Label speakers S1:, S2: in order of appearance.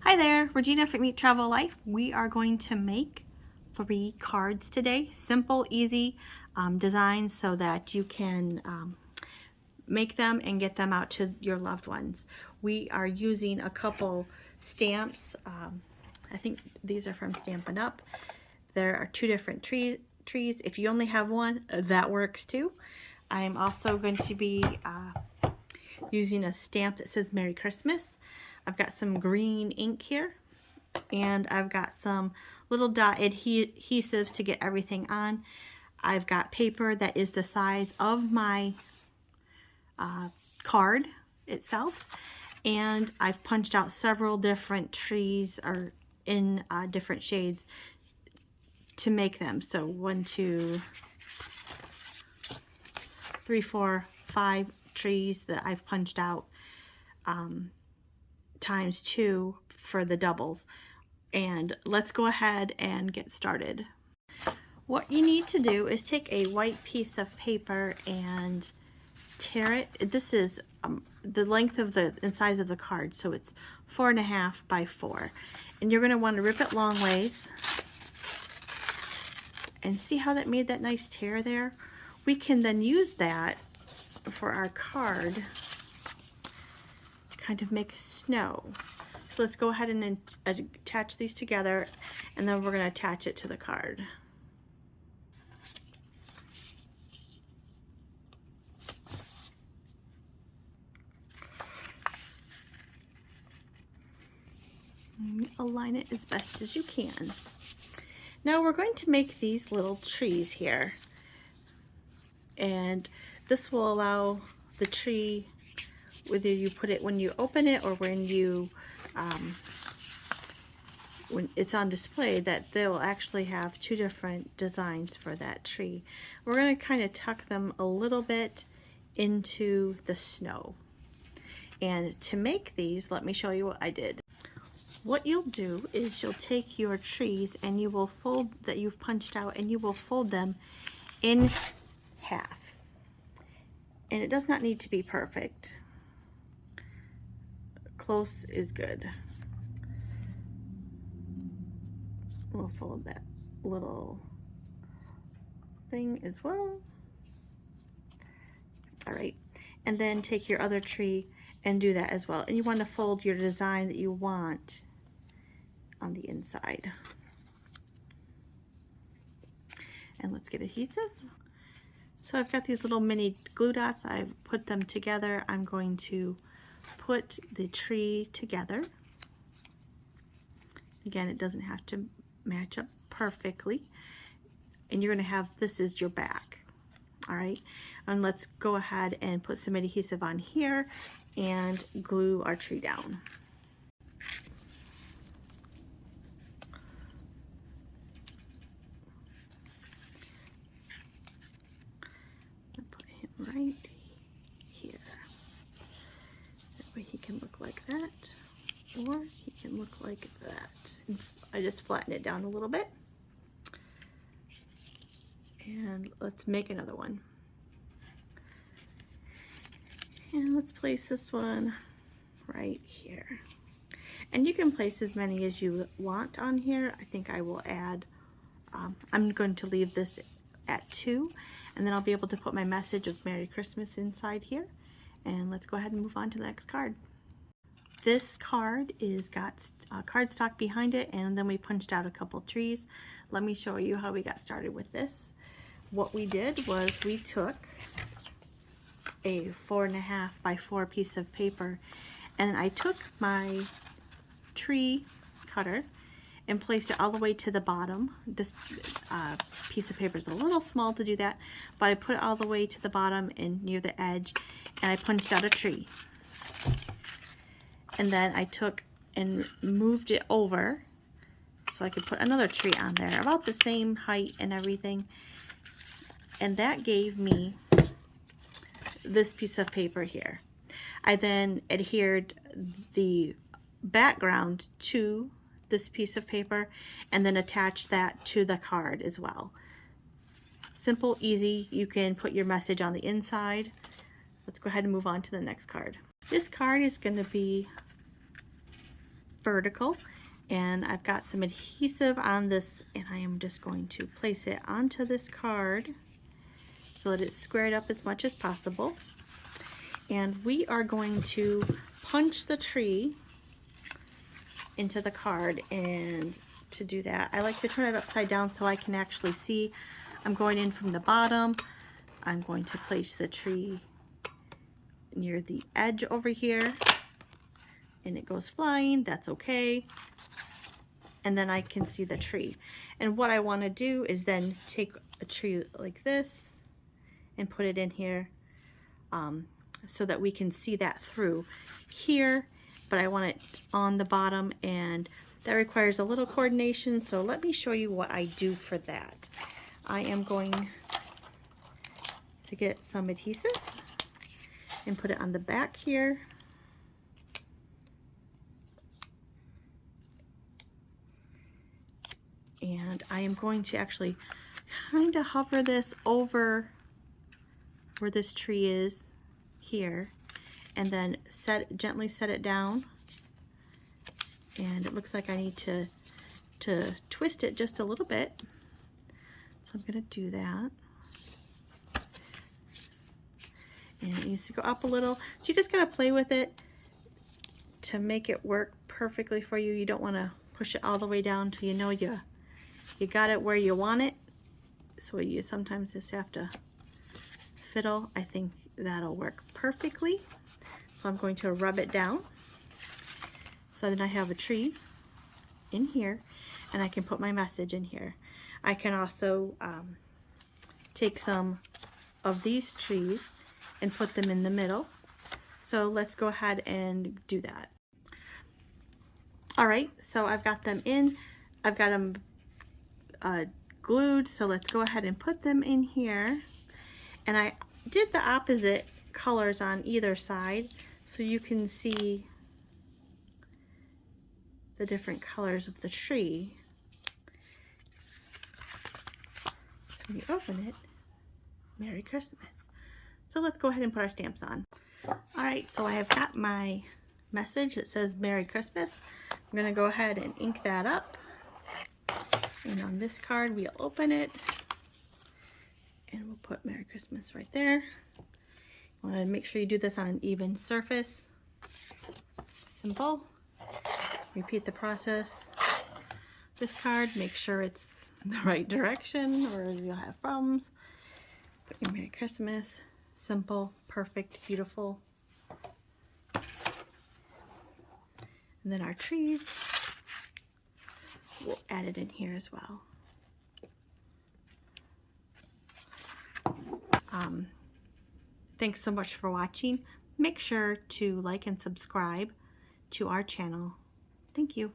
S1: Hi there, Regina from Eat Travel Life. We are going to make 3 cards today. Simple, easy designs so that you can make them and get them out to your loved ones. We are using a couple stamps. I think these are from Stampin' Up. There are 2 different trees. If you only have one, that works too. I'm also going to be using a stamp that says Merry Christmas. I've got some green ink here, and I've got some little dot adhesives to get everything on. I've got paper that is the size of my card itself, and I've punched out several different trees or in different shades to make them. So 1, 2, 3, 4, 5 trees that I've punched out times 2 for the doubles. And let's go ahead and get started. What you need to do is take a white piece of paper and tear it. This is the length of and size of the card, so it's 4.5 by 4. And you're going to want to rip it long ways. And see how that made that nice tear there? We can then use that for our card to kind of make a snow. So let's go ahead and attach these together, and then we're going to attach it to the card. Align it as best as you can. Now we're going to make these little trees here, and this will allow the tree, whether you put it when you open it or when it's on display, that they'll actually have 2 different designs for that tree. We're going to kind of tuck them a little bit into the snow. And to make these, let me show you what I did. What you'll do is you'll take your trees and you will fold that you've punched out, and you will fold them in half. And it does not need to be perfect. Close is good. We'll fold that little thing as well. All right, and then take your other tree and do that as well. And you want to fold your design that you want on the inside. And let's get adhesive. So I've got these little mini glue dots. I've put them together. I'm going to put the tree together. Again, it doesn't have to match up perfectly. And you're going to have, this is your back. All right, and let's go ahead and put some adhesive on here and glue our tree down. Put him right here. That way he can look like that, or he can look like that. I just flatten it down a little bit. And let's make another one. And let's place this one right here. And you can place as many as you want on here. I think I will add, I'm going to leave this at 2, and then I'll be able to put my message of Merry Christmas inside here. And let's go ahead and move on to the next card. This card is got cardstock behind it, and then we punched out a couple trees. Let me show you how we got started with this. What we did was we took a 4.5 by 4 piece of paper, and I took my tree cutter and placed it all the way to the bottom. This piece of paper is a little small to do that, but I put it all the way to the bottom and near the edge, and I punched out a tree. And then I took and moved it over so I could put another tree on there, about the same height and everything. And that gave me this piece of paper here. I then adhered the background to this piece of paper and then attached that to the card as well. Simple, easy. You can put your message on the inside. Let's go ahead and move on to the next card. This card is going to be vertical, and I've got some adhesive on this, and I am just going to place it onto this card so that it's squared up as much as possible. And we are going to punch the tree into the card, and to do that I like to turn it upside down so I can actually see. I'm going in from the bottom. I'm going to place the tree near the edge over here, and it goes flying. That's okay. And then I can see the tree. And what I want to do is then take a tree like this and put it in here so that we can see that through here, but I want it on the bottom, and that requires a little coordination. So let me show you what I do for that. I am going to get some adhesive and put it on the back here. And I am going to actually kind of hover this over where this tree is here, and then gently set it down. And it looks like I need to twist it just a little bit. So I'm going to do that. And it needs to go up a little. So you just got to play with it to make it work perfectly for you. You don't want to push it all the way down till you know you got it where you want it. So you sometimes just have to fiddle. I think that'll work perfectly. So I'm going to rub it down. So then I have a tree in here, and I can put my message in here. I can also take some of these trees and put them in the middle. So let's go ahead and do that. All right, so I've got them in. I've got them glued, so let's go ahead and put them in here. And I did the opposite colors on either side so you can see the different colors of the tree. So when you open it, Merry Christmas. So let's go ahead and put our stamps on. All right, so I have got my message that says Merry Christmas. I'm gonna go ahead and ink that up. And on this card, we'll open it, and we'll put Merry Christmas right there. You want to make sure you do this on an even surface. Simple. Repeat the process. This card, make sure it's the right direction or you'll have problems. Put your Merry Christmas. Simple, perfect, beautiful. And then our trees, we'll add it in here as well. Thanks so much for watching. Make sure to like and subscribe to our channel. Thank you.